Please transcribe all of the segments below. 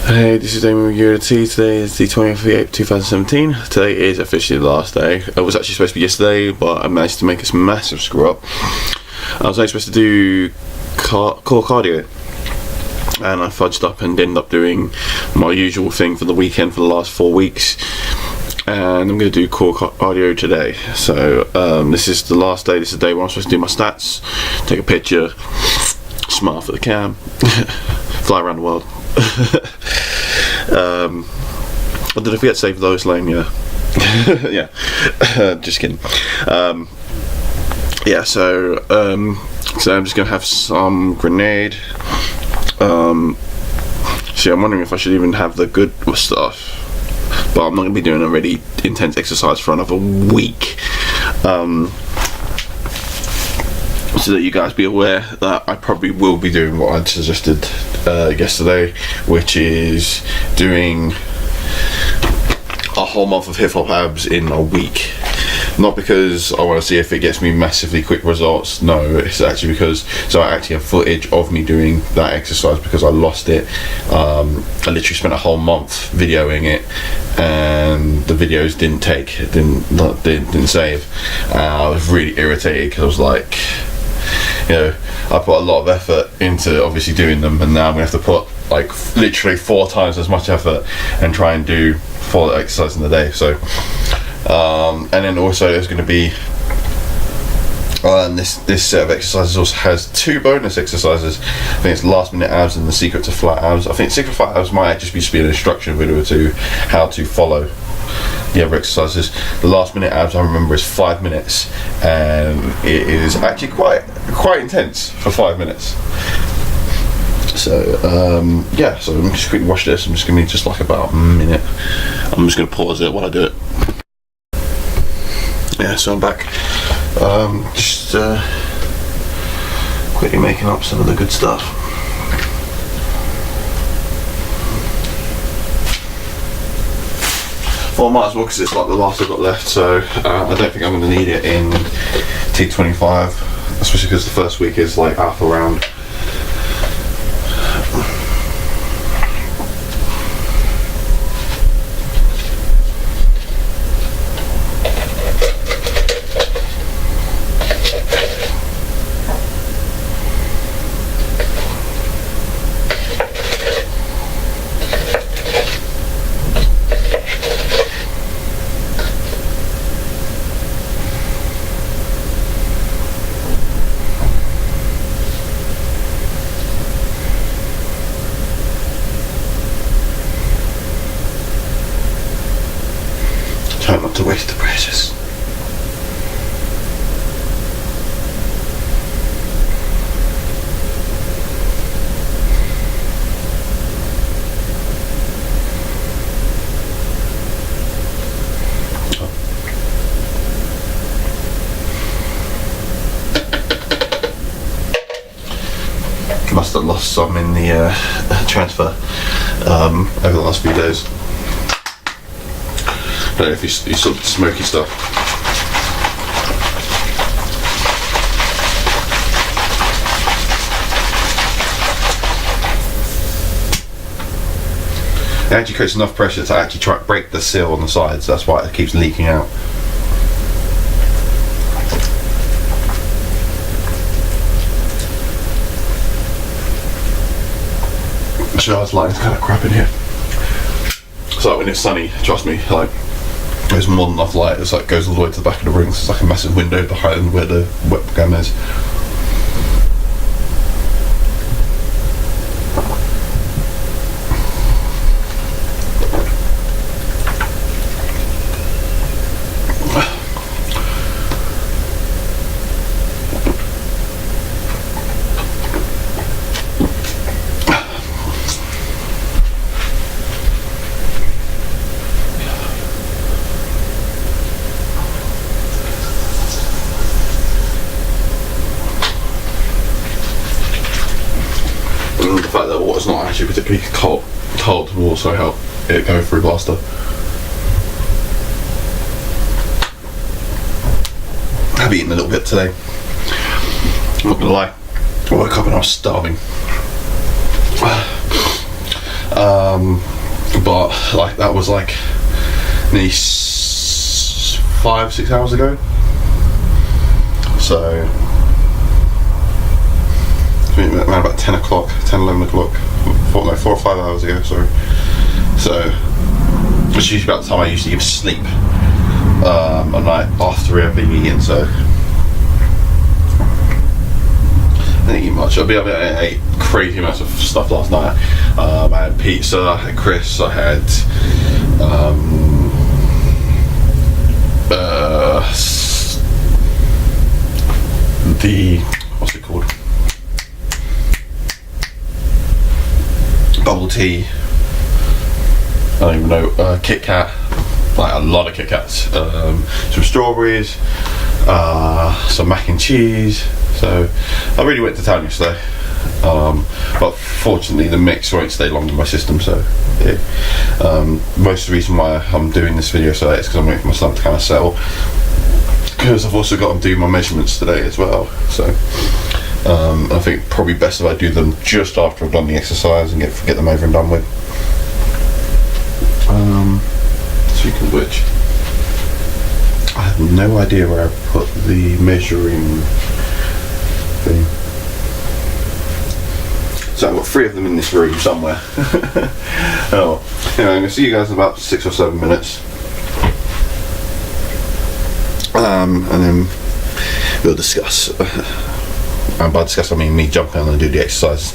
Hey, this is Damien with Unity. Today is the 20th of April 2017. Today is officially the last day. It was actually supposed to be yesterday, but I managed to make this massive screw up. I was only supposed to do core cardio, and I fudged up and ended up doing my usual thing for the weekend for the last 4 weeks. And I'm going to do core cardio today. So this is the last day. This is the day where I'm supposed to do my stats, take a picture, smile for the cam, fly around the world. But did I forget to save Lois Lane? Yeah. Yeah. Just kidding. Yeah, so I'm just gonna have some grenade. See, I'm wondering if I should even have the good stuff, but I'm not gonna be doing a really intense exercise for another week. So that you guys be aware that I probably will be doing what I suggested yesterday, which is doing a whole month of hip hop abs in a week. Not because I want to see if it gets me massively quick results, no, it's actually because I actually have footage of me doing that exercise because I lost it. I literally spent a whole month videoing it and the videos didn't save. I was really irritated because I was like, you know, I put a lot of effort into obviously doing them, and now I'm gonna have to put like literally 4 times as much effort and try and do 4 exercises in a day. So and then also there's going to be this set of exercises also has 2 bonus exercises. I think it's last minute abs and the secret to flat abs. I think secret flat abs might just be an instruction video to how to follow the other exercises. The last minute abs I remember is 5 minutes, and it is actually quite intense for 5 minutes. So yeah, so I'm just quickly watch this. I'm just gonna be just like about a minute. I'm just gonna pause it while I do it. Yeah, so I'm back. Just quickly making up some of the good stuff. Well, I might as well because it's like the last I've got left, so I don't think I'm going to need it in T25, especially because the first week is like alpha round. Try not to waste the precious. Must have lost some in the transfer over the last few days. I don't know if you saw the smoky stuff. It actually creates enough pressure to actually try to break the seal on the sides. That's why it keeps leaking out. Shower's light is kind of crap in here. So when it's sunny, trust me, like there's more than enough light. It's like goes all the way to the back of the room. So it's like a massive window behind where the webcam is. The fact that the water's not actually particularly cold will also help it go through faster. I've eaten a little bit today. I'm not gonna lie. I woke up and I was starving. But like that was like nearly 5-6 hours ago. So around about 10 o'clock, 11 o'clock, 4 or 5 hours ago, sorry. So it's usually about the time I usually give sleep a night after I've been eating. So I didn't eat much. I ate crazy amounts of stuff last night. I had pizza, I had crisps, I had what's it called? Bubble tea. I don't even know. Kit Kat. Like a lot of Kit Kats. Some strawberries. Some mac and cheese. So I really went to town yesterday. But fortunately the mix won't stay long in my system, so yeah. Most of the reason why I'm doing this video today is because I'm waiting for my stomach to kind of settle, because I've also got to do my measurements today as well. So I think probably best if I do them just after I've done the exercise and get them over and done with. Speaking of which, I have no idea where I put the measuring thing. So I've got 3 of them in this room somewhere. Oh, anyway, I'm going to see you guys in about 6 or 7 minutes. And then we'll discuss. And by discuss I mean me jump in and do the exercise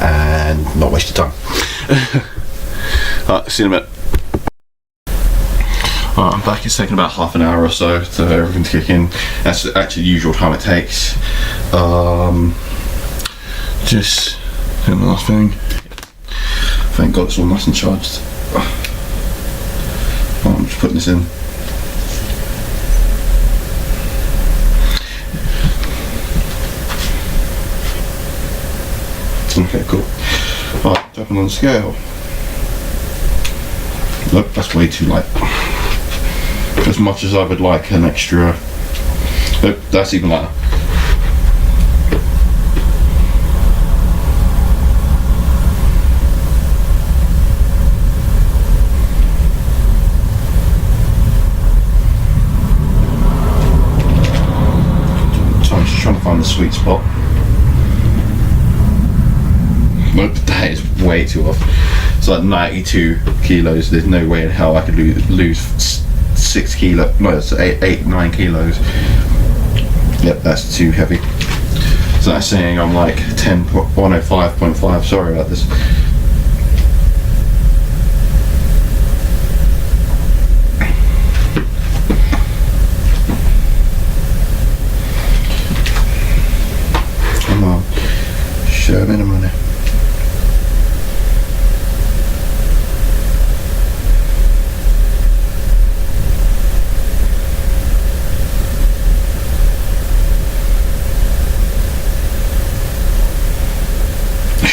and not waste your time. Alright, see you in a minute. Alright, I'm back. It's taken about half an hour or so for everything to kick in. That's actually the usual time it takes. Just doing the last thing. Thank God it's all nice and charged. I'm just putting this in. Okay, cool. Alright, jumping on the scale. Nope, that's way too light. As much as I would like an extra. Nope, that's even lighter. So I'm just trying to find the sweet spot. Nope, that is way too off. It's like 92 kilos. There's no way in hell I could lose 6 kilos. No, it's 9 kilos. Yep, that's too heavy. So that's saying I'm like 105.5. Sorry about this. Come on, show me the money.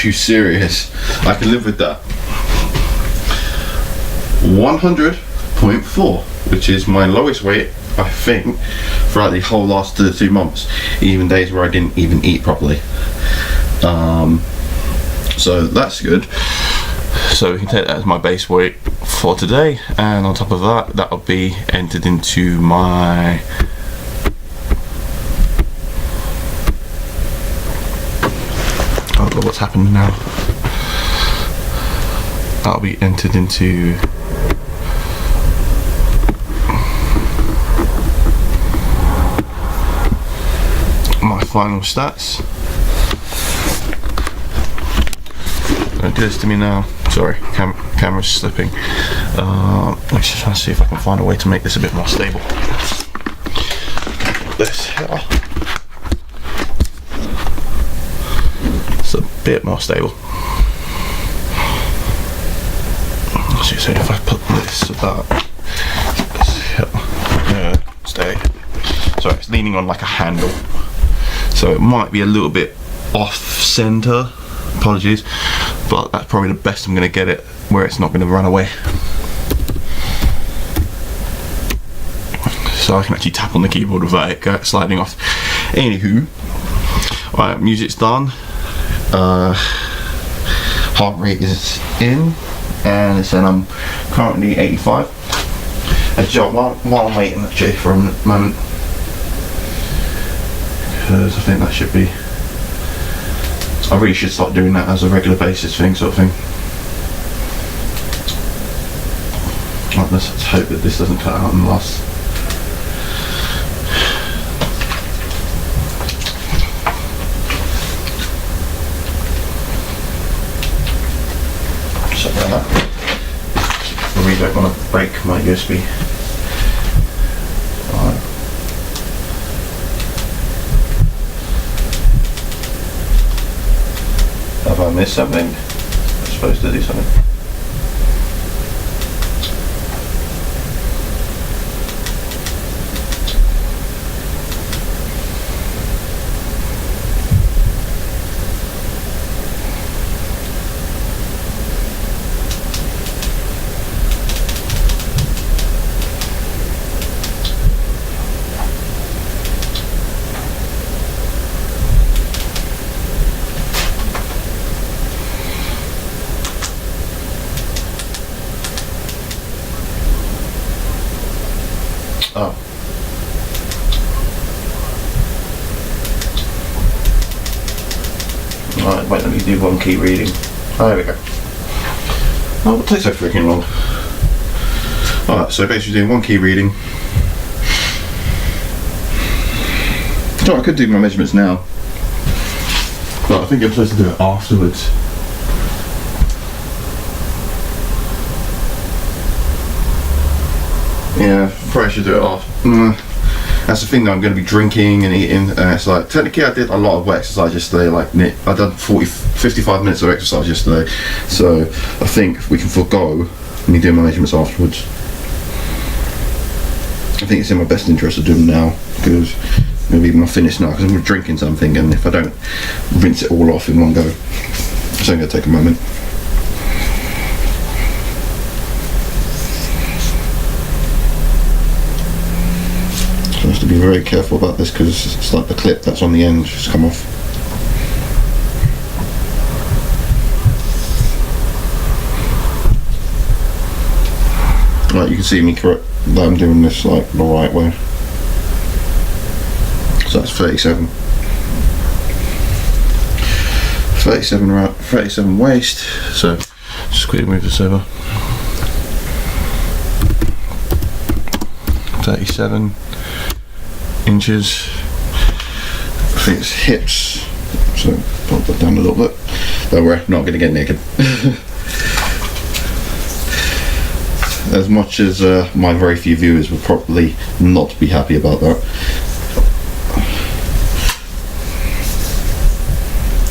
You serious? I can live with that. 100.4, which is my lowest weight, I think, throughout the whole last 2 months, even days where I didn't even eat properly. So that's good. So we can take that as my base weight for today, and on top of that, that'll be entered into my what's happened now. That'll be entered into my final stats. Don't do this to me now. Sorry, camera's slipping. Let's just try to see if I can find a way to make this a bit more stable. This here. A bit more stable. So if I put this about stay. Sorry, it's leaning on like a handle, so it might be a little bit off center. Apologies, but that's probably the best I'm going to get it where it's not going to run away. So I can actually tap on the keyboard without it sliding off. Anywho, alright, music's done. heart rate is in, and it's saying I'm currently 85. While I'm waiting actually for a moment, because I think that should be, I really should start doing that as a regular basis thing, sort of thing. Right, let's hope that this doesn't cut out in the last. Sorry about that. I really don't want to break my USB. Right. Have I missed something? I'm supposed to do something. Oh. Right, wait, let me do one key reading. Oh, there we go. Oh, it takes so freaking long. Alright, so basically doing one key reading. So I could do my measurements now, but I think I'm supposed to do it afterwards. Yeah, probably should do it off. That's the thing that I'm going to be drinking and eating. It's like, technically I did a lot of exercise yesterday, like I done 55 minutes of exercise yesterday. So I think we can forego me doing my measurements afterwards. I think it's in my best interest to do them now, because maybe when I finish now, because I'm drinking something, and if I don't rinse it all off in one go, it's only going to take a moment. So I have to be very careful about this, because it's like the clip that's on the end just come off. Right, you can see me correct that I'm doing this like the right way. So that's 37. 37 waist. So just quickly move this over. 37 inches. I think it's hips. So put that down a little bit. Don't worry, not going to get naked. As much as my very few viewers would probably not be happy about that.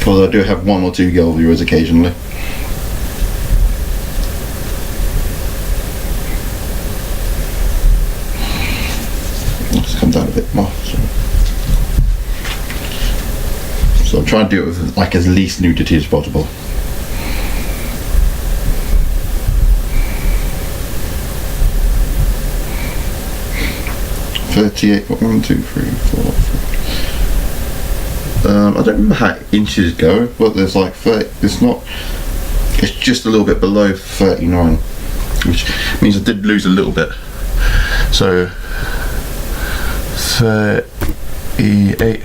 Although I do have one or two girl viewers occasionally. Let's come down a bit more. So I'm trying to do it with like as least nudity as possible. I don't remember how inches go, but there's like 30, it's just a little bit below 39, which means I did lose a little bit. So 38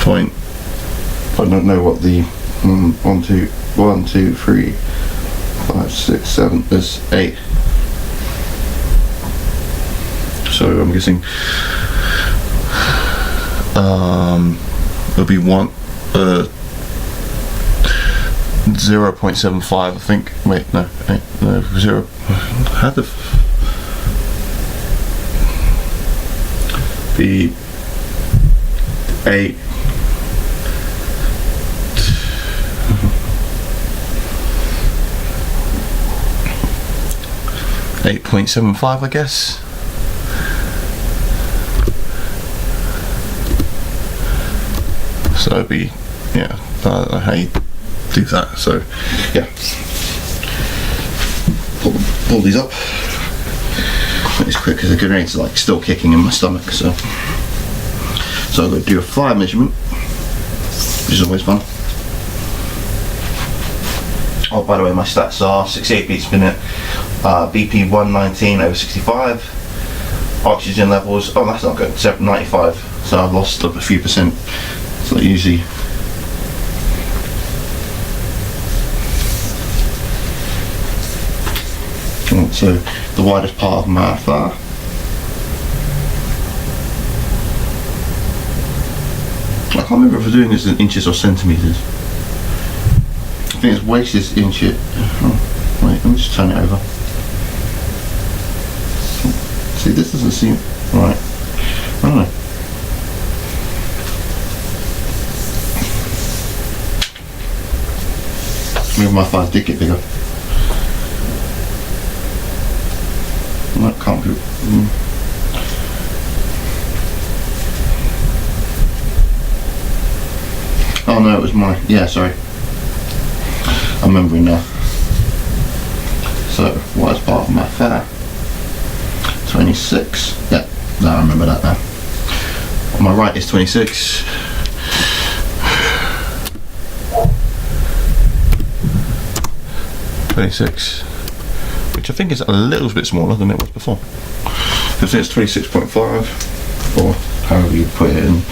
point, I don't know what the 1, 2, 3, 5, 6, 7, there's 8. So I'm guessing it'll be 0.75, I think. Wait, no, 0. How the be 8. 8.75, I guess. So it'd be, yeah, I don't know how you do that. So yeah, pull these up. It's quick because the grenade's like still kicking in my stomach. So I'm going to do a thigh measurement, which is always fun. Oh, by the way, my stats are 68 beats per minute, BP 119 over 65, oxygen levels, oh that's not good, 95, so I've lost a few percent. It's not easy. So the widest part of my thigh. I can't remember if we're doing this in inches or centimetres. I think its waist is inch it. Oh, wait, let me just turn it over. See, this doesn't seem right. I don't know. Maybe my thighs did get bigger. That can't be. Oh no, it was my. Yeah, sorry. I'm remembering now. So, what is part of my thigh? 26. Yeah, no, I remember that now. On my right is 26. Which I think is a little bit smaller than it was before. I think it's 26.5, or however you put it in.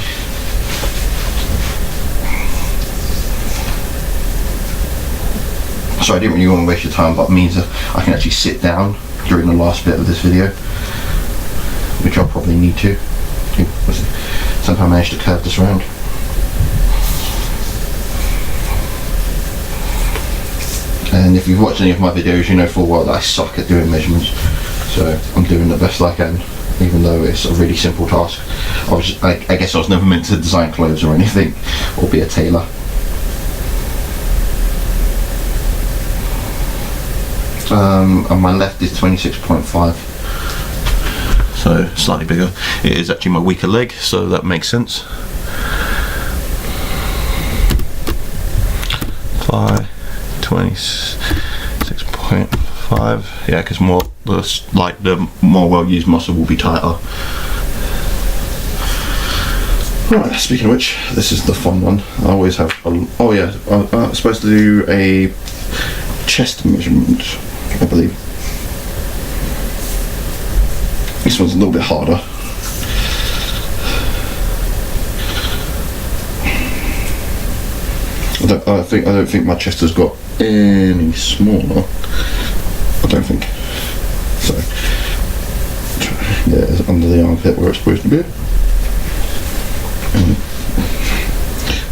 So I didn't really want to waste your time, but it means that I can actually sit down during the last bit of this video, which I'll probably need to. Somehow managed to curve this around. And if you've watched any of my videos, you know full well that I suck at doing measurements. So I'm doing the best I can, even though it's a really simple task. I guess I was never meant to design clothes or anything, or be a tailor. On my left is 26.5. So slightly bigger. It is actually my weaker leg, so that makes sense. 26.5. Yeah, because the more well-used muscle will be tighter. Right, speaking of which, this is the fun one. I always have oh yeah, I'm supposed to do a chest measurement, I believe. This one's a little bit harder. I don't think my chest has got any smaller. I don't think. So yeah, it's under the armpit where it's supposed to be.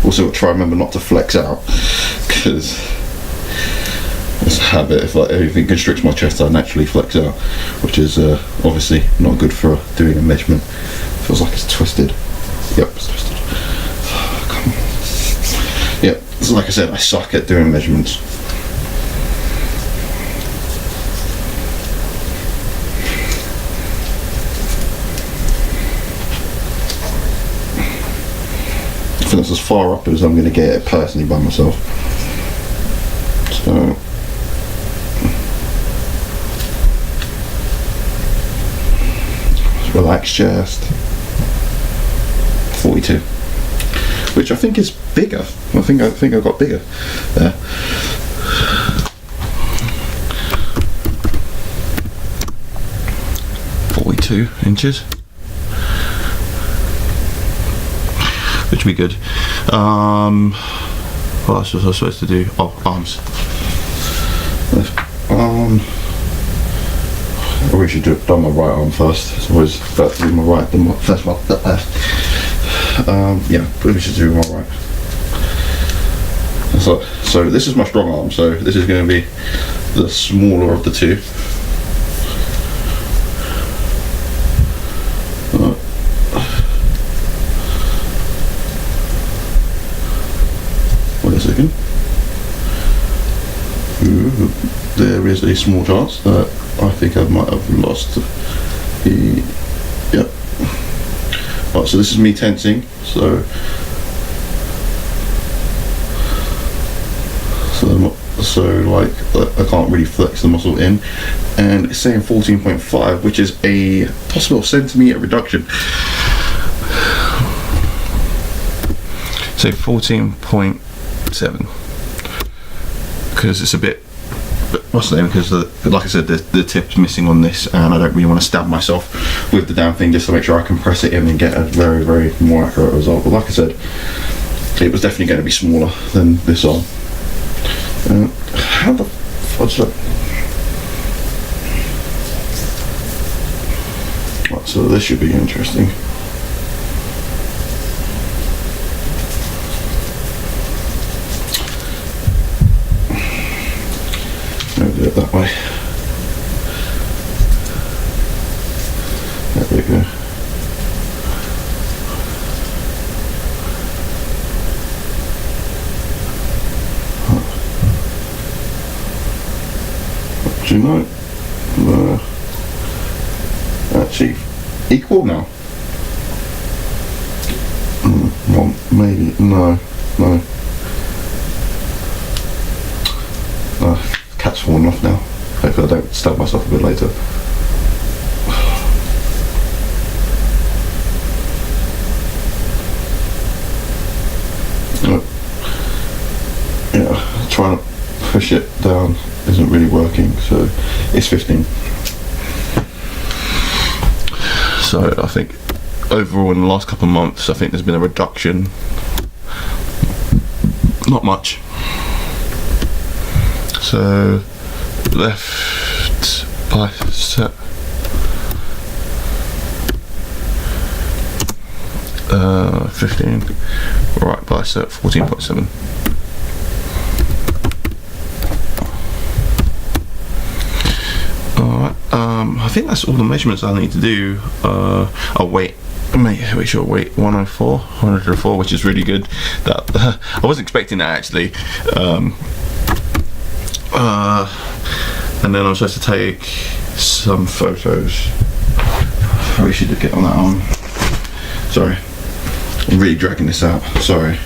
Also try and remember not to flex out, because it's a habit. If like anything constricts my chest, I naturally flex out, which is obviously not good for doing a measurement. Feels like it's twisted. Yep, it's twisted. Come on. Yep, so like I said, I suck at doing measurements. I think that's as far up as I'm going to get it personally by myself. So relaxed chest, 42, which I think is bigger. I think I got bigger there. .2 inches, which would be good. What else was I supposed to do? Oh, arms. Left arm. We should have done my right arm first. It's always better to do my right than my first one. Left. Yeah, we should do my right. So this is my strong arm. So this is going to be the smaller of the two. Wait a second. Ooh, there is a small chance that I think I might have lost the. Yep. Right, so this is me tensing. So like I can't really flex the muscle in, and it's saying 14.5, which is a possible centimetre reduction. So 14.7. because it's a bit, what's the name, because like I said, the tip's missing on this, and I don't really want to stab myself with the damn thing, just to make sure I can press it in and get a very, very more accurate result. But like I said, it was definitely going to be smaller than this arm. How the fudge that? Right, so this should be interesting. Maybe do it that way. There we go. Do you know? Actually, equal now. Well, maybe no. Cat's falling off now. Hopefully I don't stab myself a bit later. Yeah, trying to push it down isn't really working, so it's 15. So I think overall in the last couple of months, I think there's been a reduction. Not much. So left bicep, 15, right bicep 14.7. Alright, I think that's all the measurements I need to do. I'll wait. Make sure weight 104, which is really good. That I wasn't expecting that actually. And then I'm supposed to take some photos. Probably should get on that arm. Sorry, I'm really dragging this out. Sorry.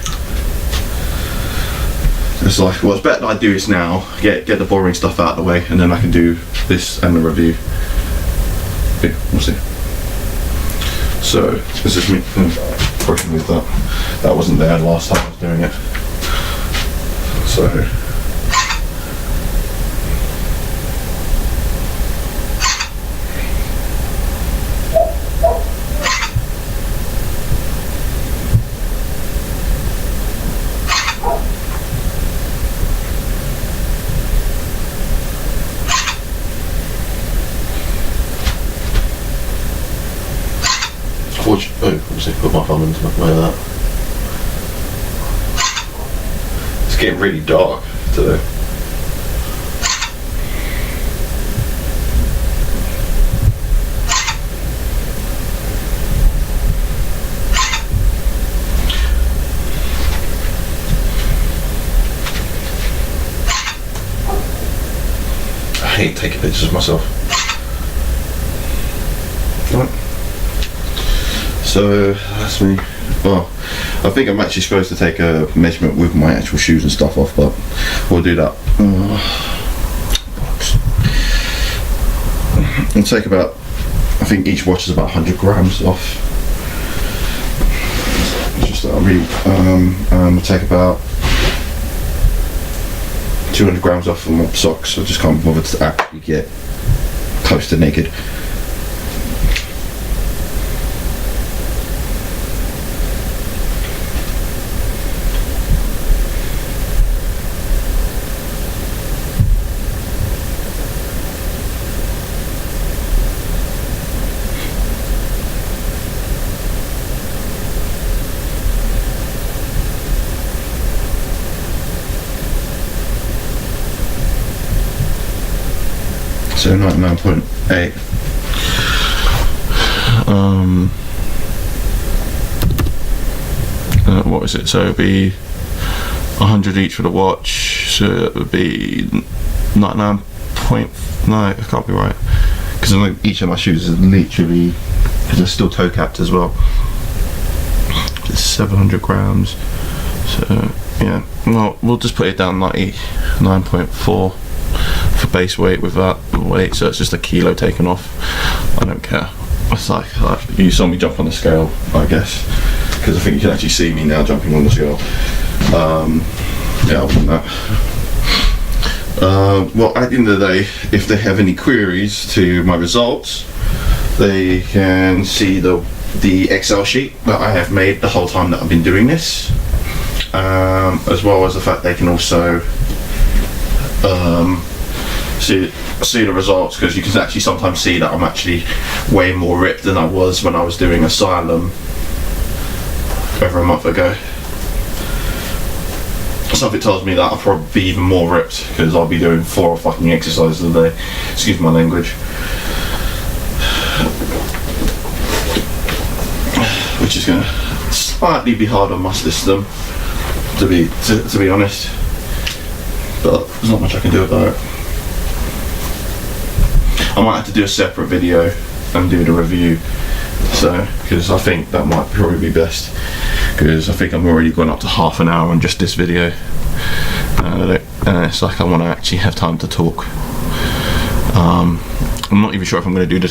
It's like, well, it's better that I do this now. Get the boring stuff out of the way, and then I can do this and the review. Yeah, we'll see. So this is me brushing with that. That wasn't there last time I was doing it. So. Put my thumb into my that. It's getting really dark today. I hate taking pictures of myself. Right. So that's me. Well, I think I'm actually supposed to take a measurement with my actual shoes and stuff off, but we'll do that. I'll take about, I think each watch is about 100 grams off. It's just that I really, I'll take about 200 grams off from my socks. I just can't bother to actually get close to naked. So 99.8. What is it? So it'd be 100 each for the watch. So it would be 99.9. I can't be right because each of my shoes is literally, because they're still toe capped as well. It's 700 grams. So yeah, well, we'll just put it down 99.4 for base weight with that weight, so it's just a kilo taken off. I don't care. It's like you saw me jump on the scale, I guess, because I think you can actually see me now jumping on the scale. Yeah, other than that, Well, at the end of the day, if they have any queries to my results, they can see the Excel sheet that I have made the whole time that I've been doing this, as well as the fact they can also see the results, because you can actually sometimes see that I'm actually way more ripped than I was when I was doing Asylum over a month ago. Something tells me that I'll probably be even more ripped because I'll be doing 4 fucking exercises a day. Excuse my language. Which is going to slightly be hard on my system, to be honest. But there's not much I can do about it. I might have to do a separate video and do the review, so because I think that might probably be best, because I think I'm already going up to half an hour on just this video, and it's like I want to actually have time to talk. I'm not even sure if I'm going to do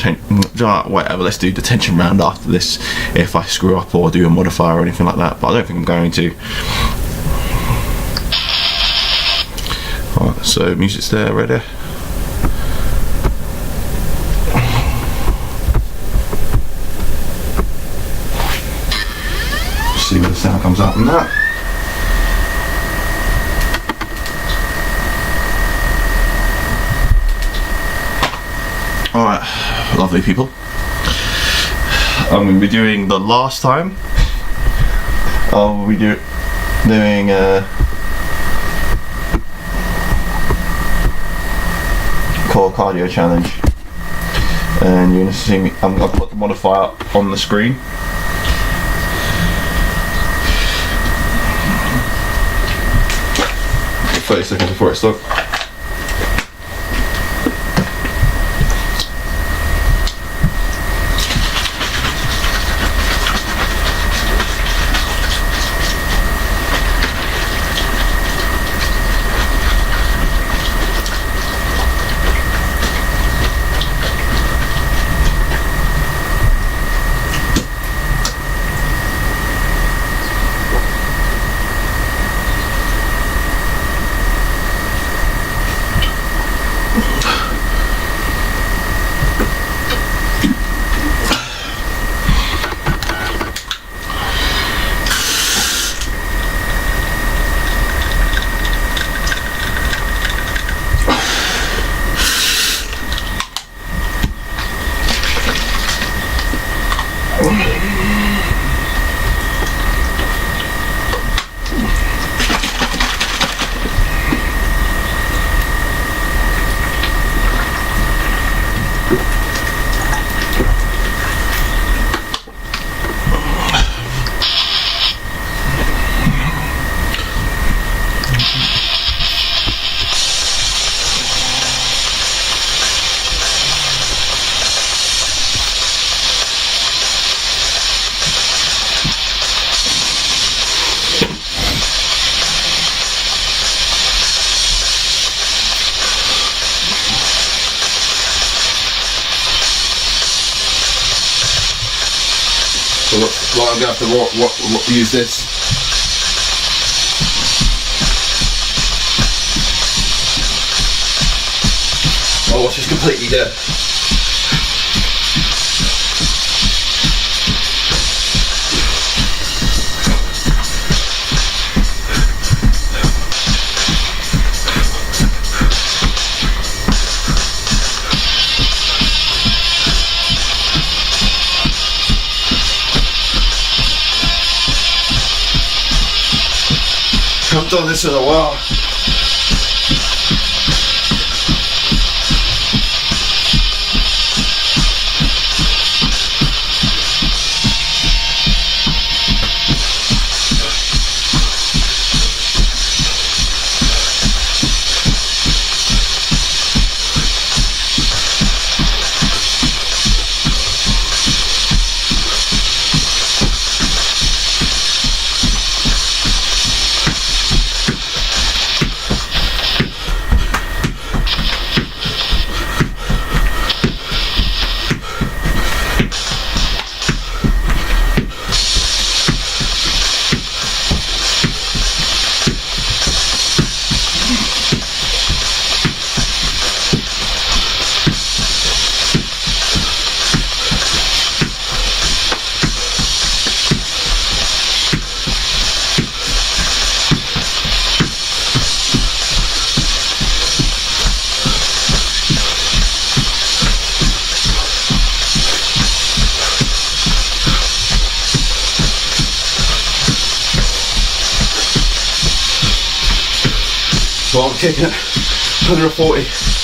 whatever, let's do detention round after this if I screw up or do a modifier or anything like that, but I don't think I'm going to. Alright, so music's there, ready? See where the sound comes out from that. Alright, lovely people. I'm going to be doing the last time. I'll be doing core cardio challenge, and you're going to see me. I'm going to put the modifier up on the screen. 30 seconds before it starts. So what I'm going to have to use this. Oh, watch, it's completely dead. I've done this in a while. kicking it. 140.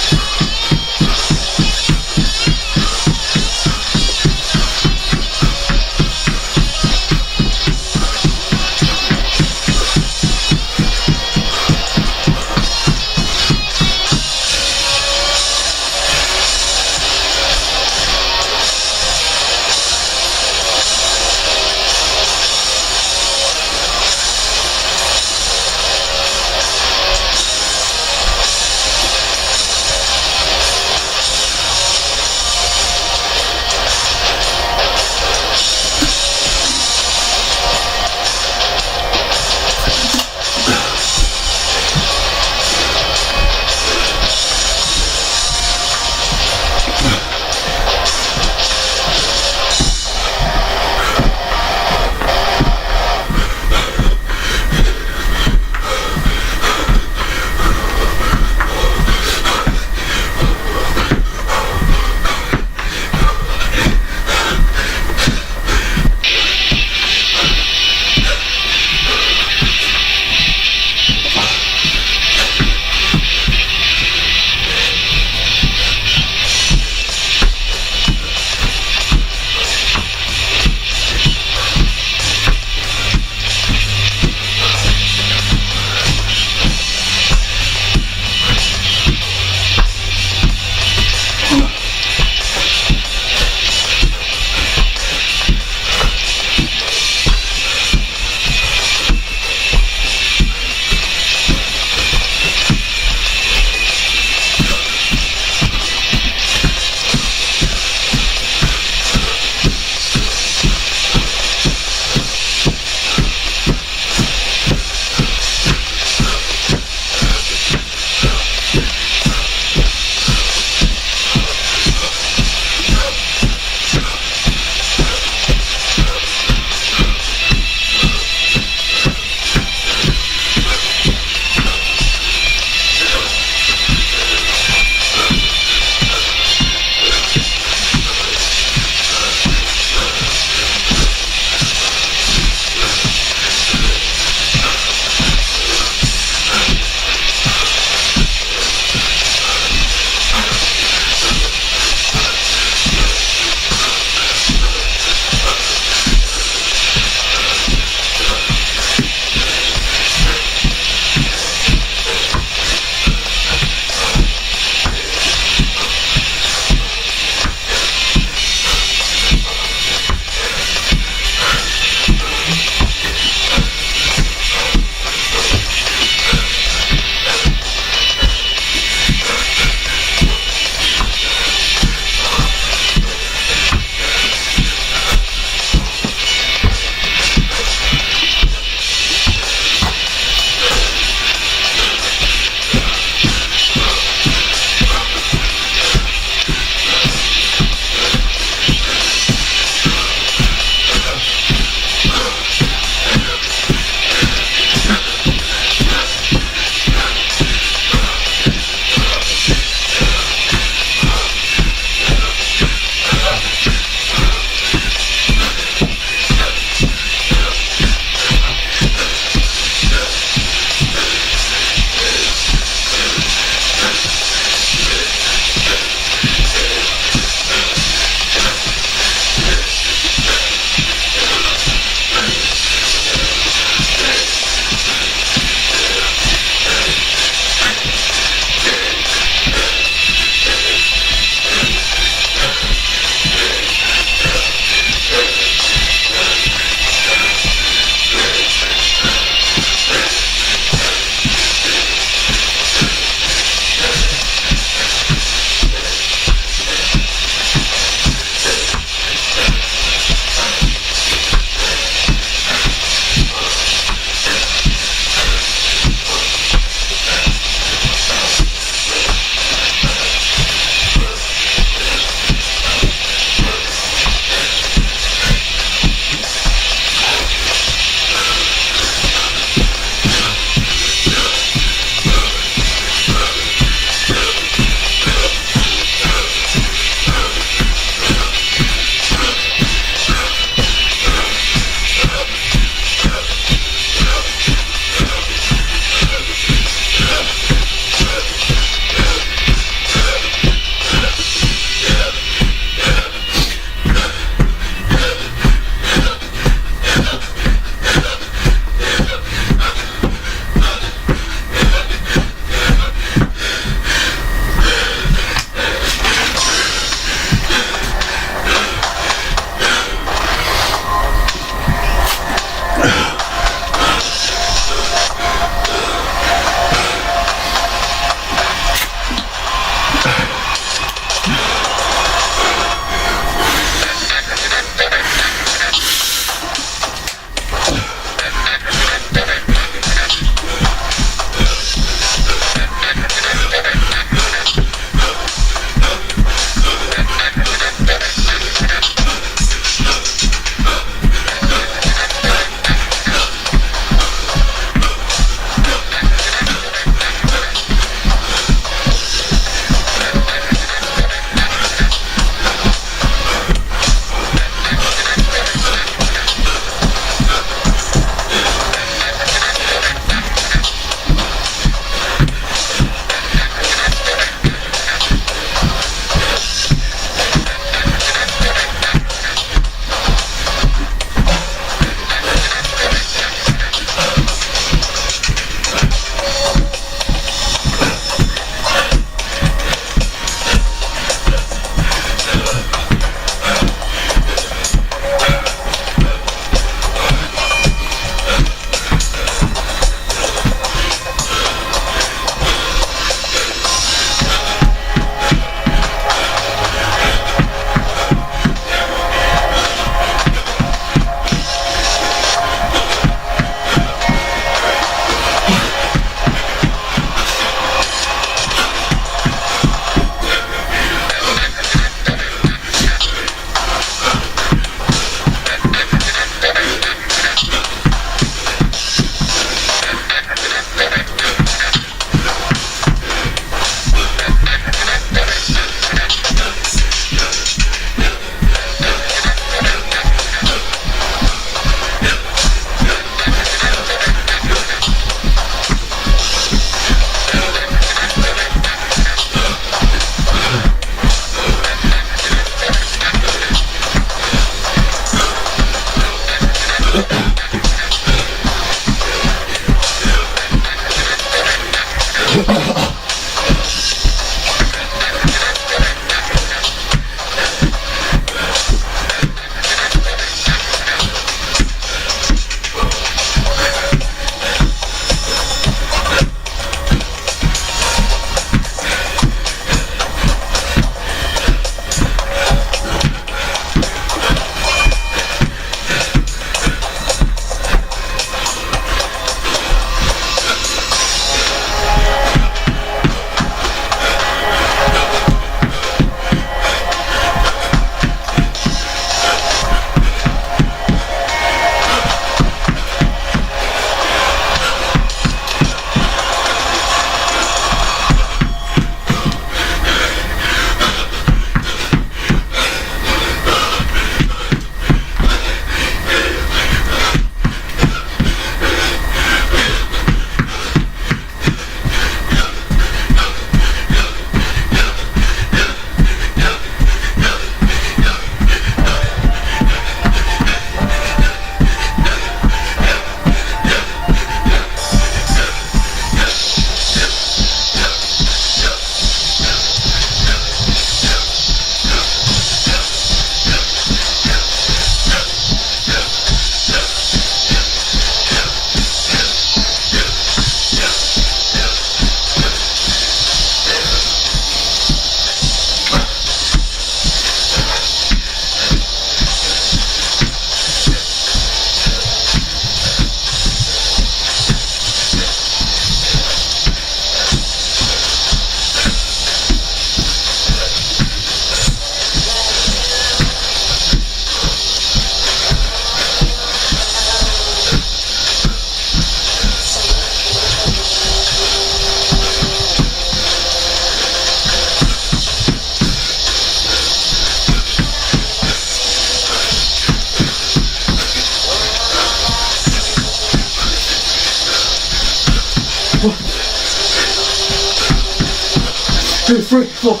2, 3, 4. 1,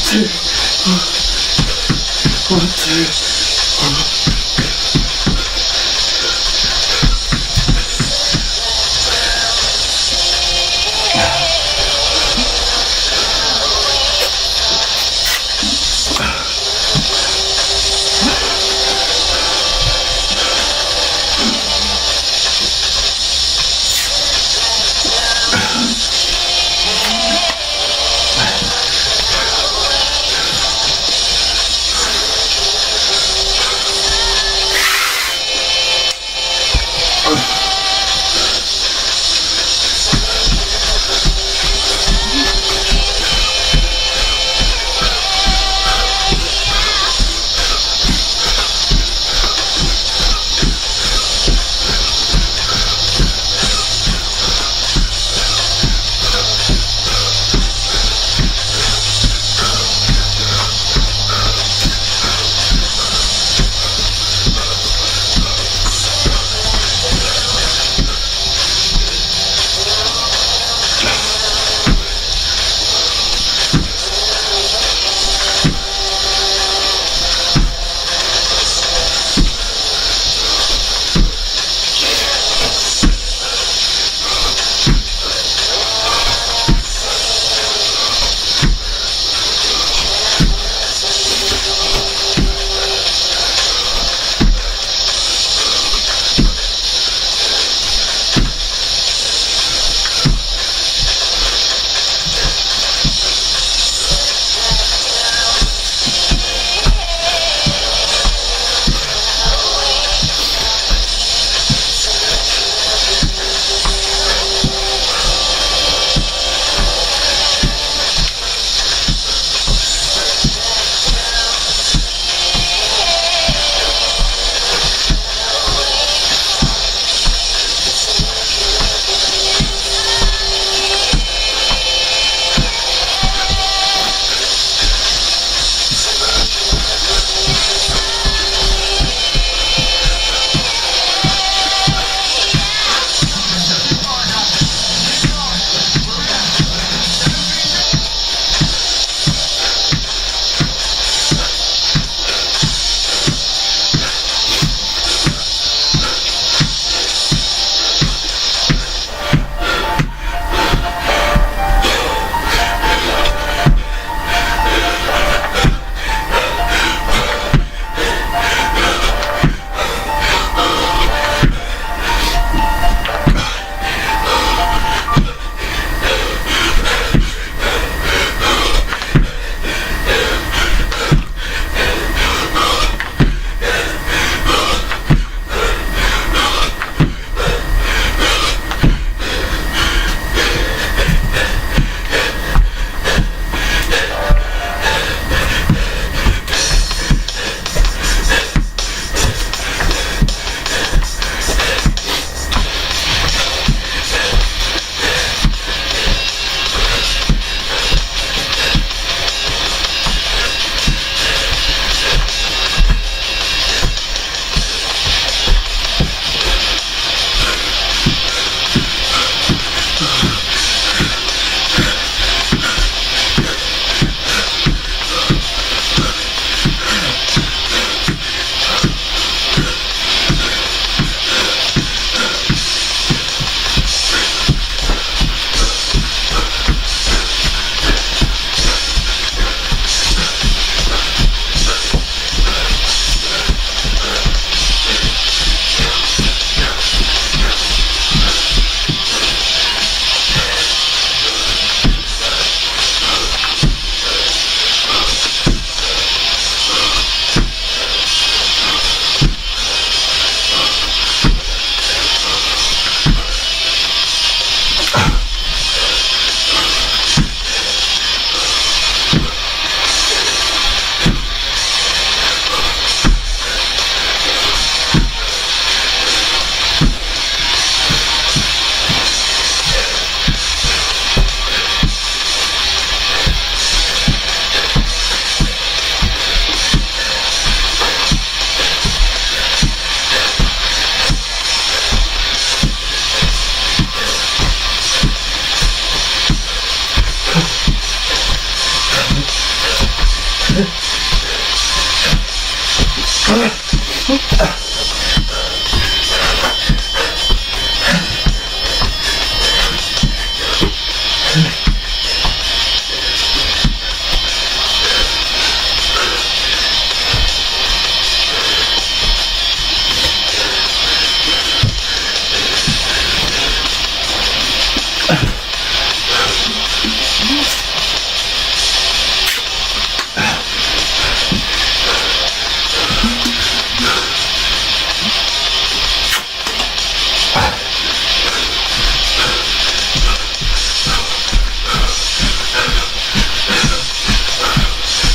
2, 1, 2.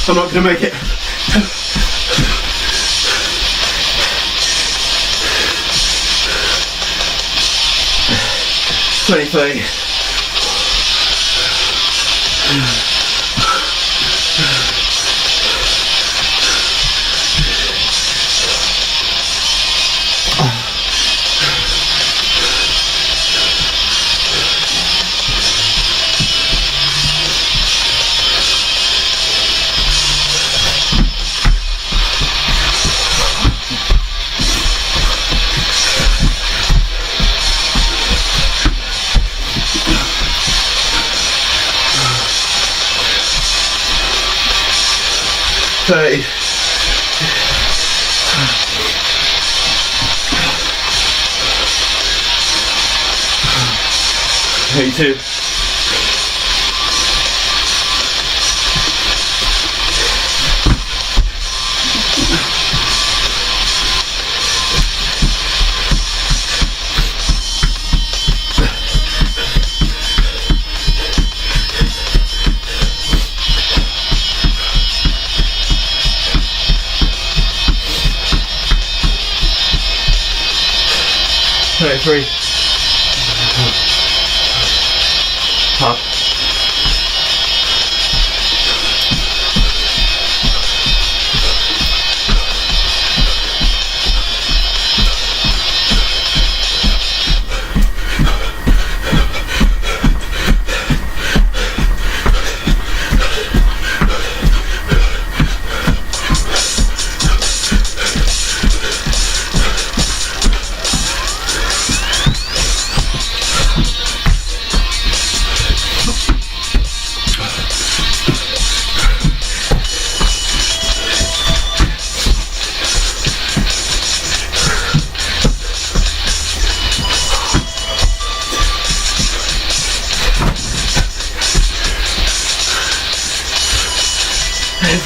I'm not going to make it. $20. $30. $82. $33. Top.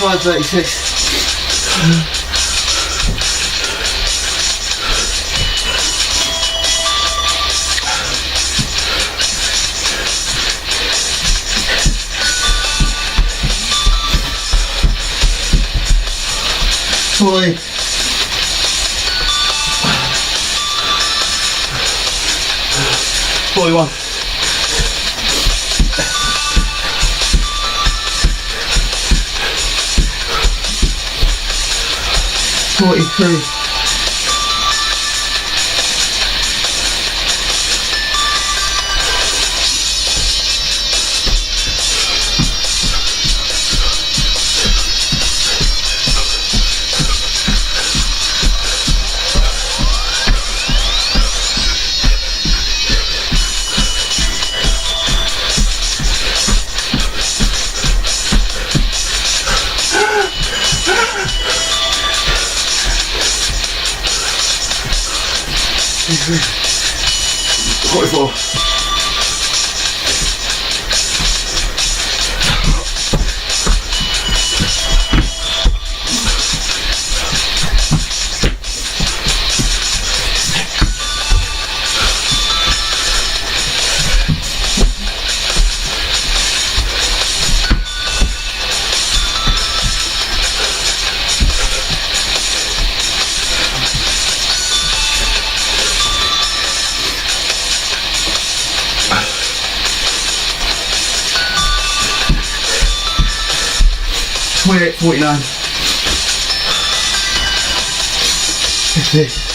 $5.36. $40. $41. $43. $44. $28.49. $50.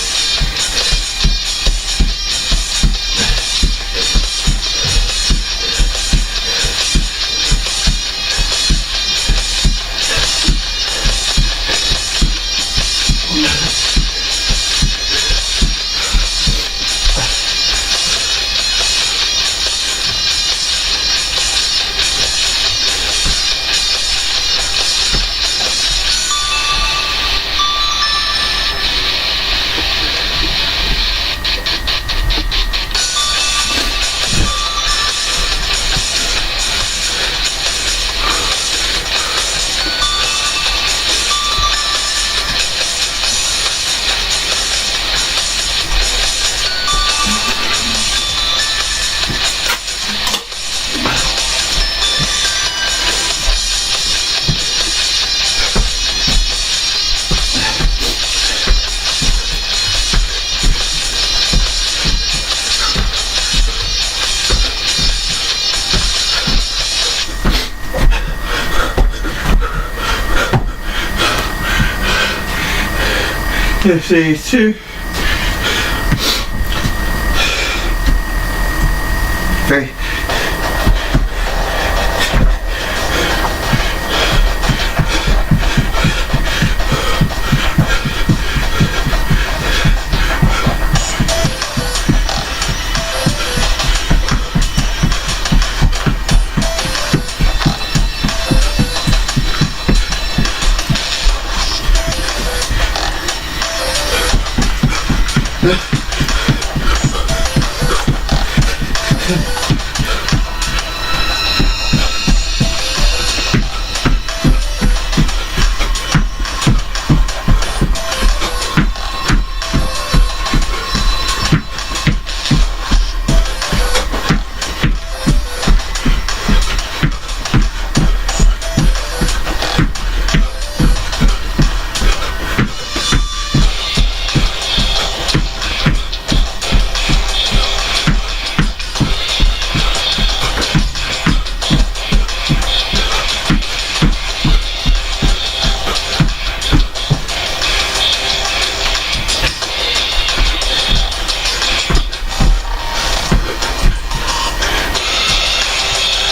52, 3,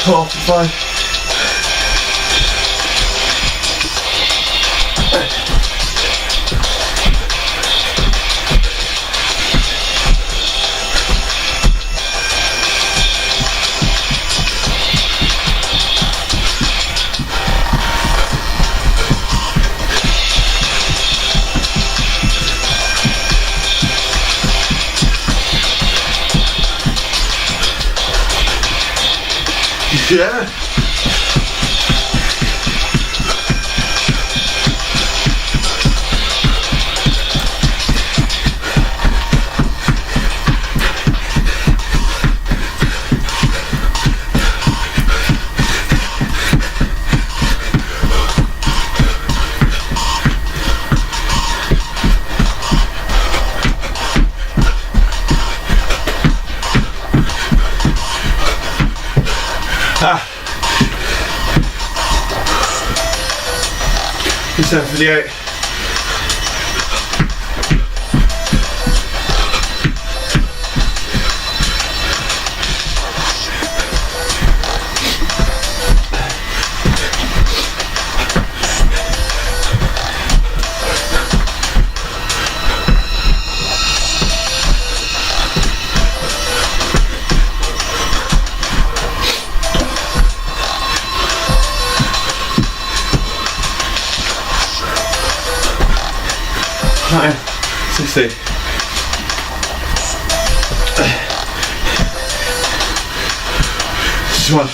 45. Yeah. It's 78. Nine, 60. Just one.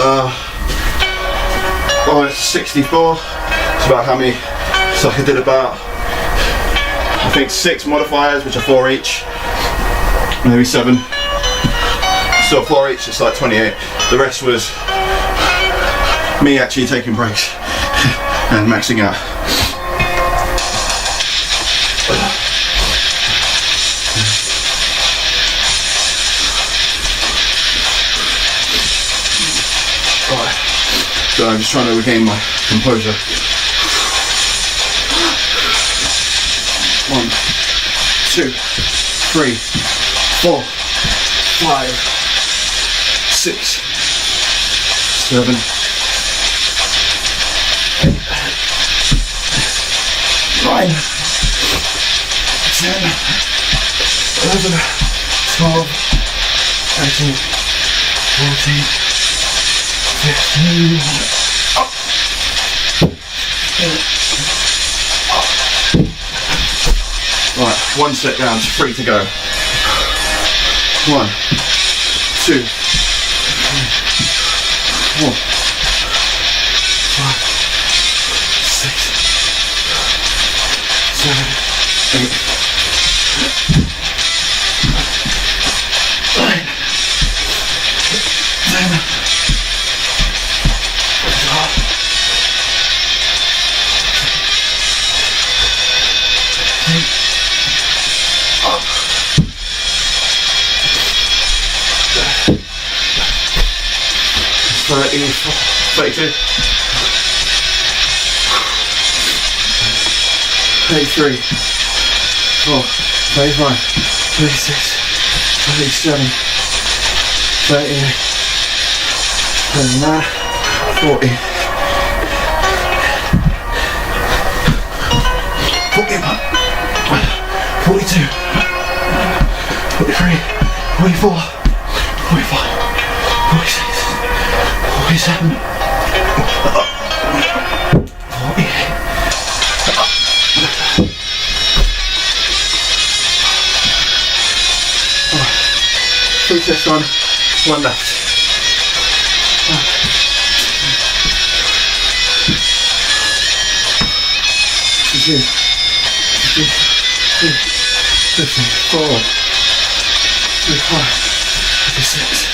Oh, it's 64. It's about how many. So I did about, I think 6 modifiers, which are 4 each, maybe 7. So 4 each, it's like 28. The rest was me actually taking breaks and maxing out. Right. So I'm just trying to regain my composure. 1, 2, 3, 4, 5, 6, 7, 8, 9, 10, 11, 12, 13, 14, 15, up. Right, 1 set down, 3 to go. 1, 2, 3, 4, 5, 6, 7, 8, 9, 10, 12, 32, 33, 4, 35, 36, 37, 38, 39, 40, 41, 42, 43, 44, 45, 46, 47, 48. Alright, 3 sets on, 1 left. 52, 53, 54, 55, 56.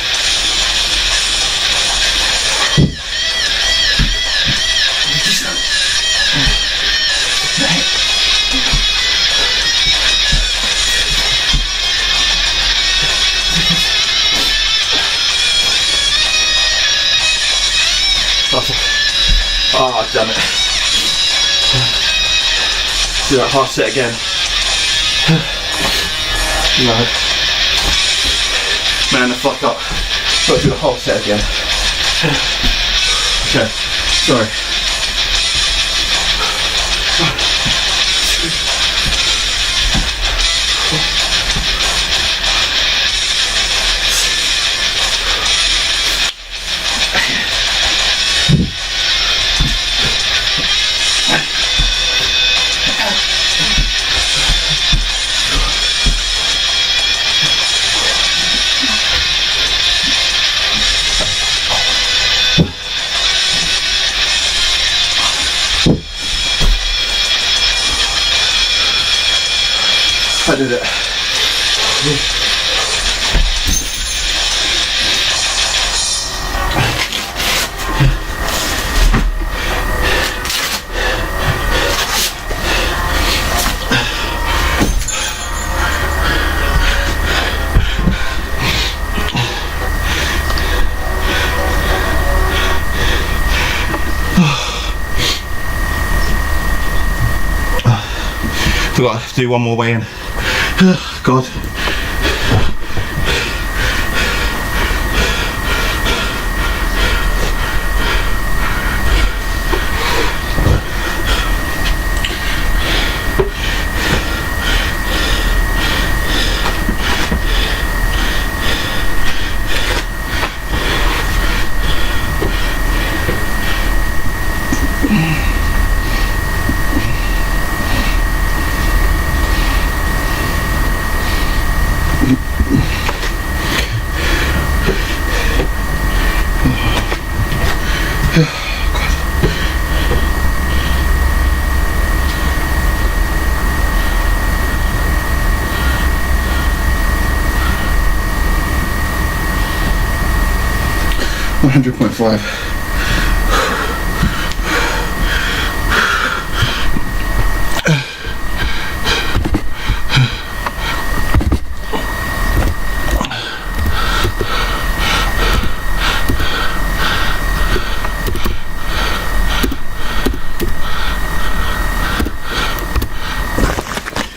Oh, damn it. Do that half set again. No. Man the fuck up. Got to do the whole set again. Okay, sorry. 2. I did it. Forgot to do one more weigh in. God. $100.5.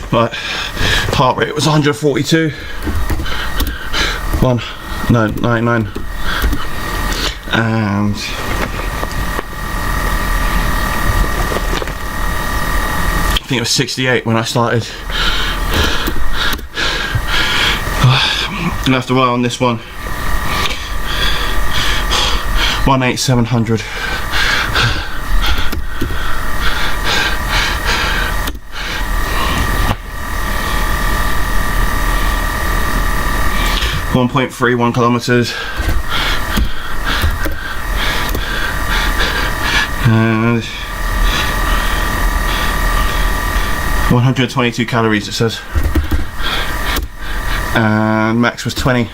Right, heart rate was 142. 99. And I think it was 68 when I started. And after a while on this one, 18700. .31 kilometers. And 122 calories it says, and max was 30.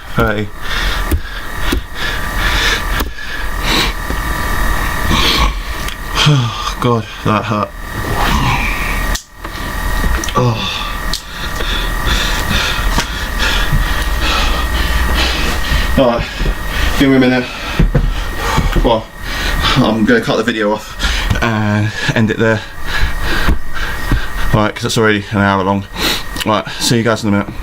Oh god, that hurt. Oh. Alright, give me a minute. Well, I'm going to cut the video off and end it there. Alright, because it's already an hour long. Right, see you guys in a minute.